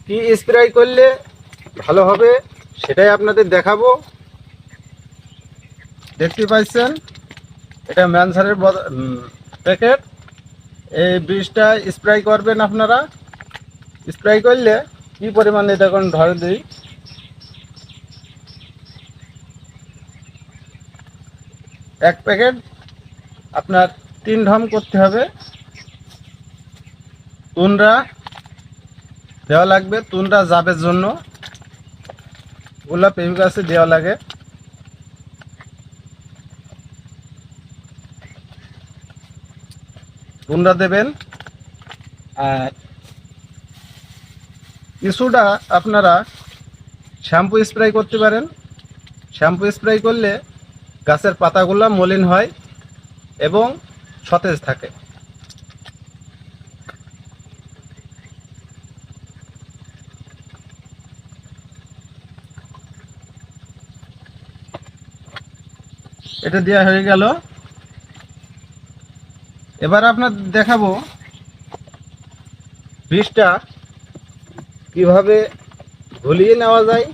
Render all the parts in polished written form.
কি স্প্রে করলে ভালো হবে সেটাই আপনাদের দেখাবো। দেখতে পাচ্ছেন এটা ম্যানসারের প্যাকেট। এই বিষটা স্প্রে করবেন আপনারা। স্প্রে করলে কি পরিমাণে দেখুন ধরে দিই, এক প্যাকেট আপনার 3 ঢম করতে হবে। তুনরা দেওয়া লাগবে, তুনরা জাবের জন্য গোলাপ পেঁপে গাছে দেওয়া লাগে। তুনরা দেবেন। আর কিছুটা আপনারা শ্যাম্পু স্প্রে করতে পারেন। শ্যাম্পু স্প্রে করলে গাছের পাতাগুলো মলিন হয় এবং সতেজ থাকে। এটা দেওয়া হয়ে গেল। এবার আপনাদের দেখাবো বিষটা কিভাবে ঘুলিয়ে নেওয়া যায়।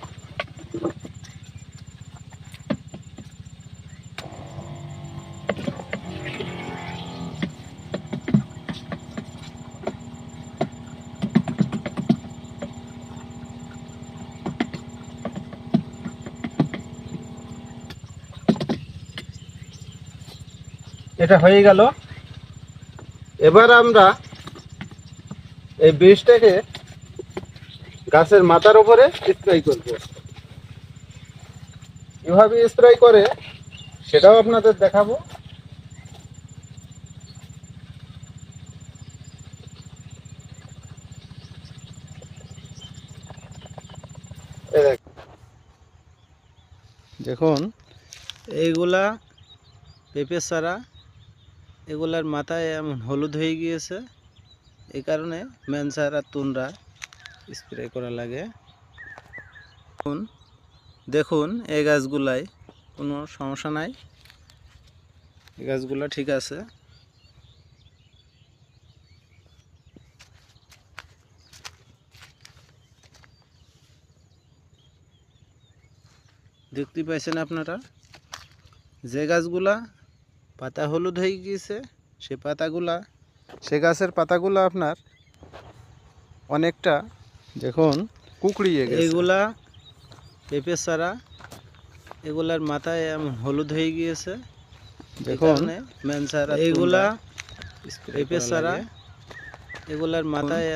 এটা হয়ে গেল। এবার আমরা এই বিষটাকে গাছের মাথার উপরে স্প্রে করব। কিভাবে স্প্রে করে সেটাও আপনাদের দেখাবো। দেখুন এইগুলা পেঁপে চারা, এগুলার মাথায় এমন হলুদ হয়ে গিয়েছে। এই কারণে ম্যানসার আর তুনরা স্প্রে করা লাগে। দেখুন এই গাছগুলাই কোনো সমস্যা নাই, এই গাছগুলা ঠিক আছে। দেখতে পাইছেন আপনারা, যে গাছগুলা পাতা হলুদ হয়ে গিয়েছে সে গাছের পাতাগুলা আপনার অনেকটা দেখুন কুকড়িয়ে গেছে। এগুলা পেঁপে চারা, এগুলার মাথায় এমন হলুদ হয়ে গিয়েছে। দেখুন ম্যানসার, এইগুলা পেঁপে চারা, এগুলার মাথায়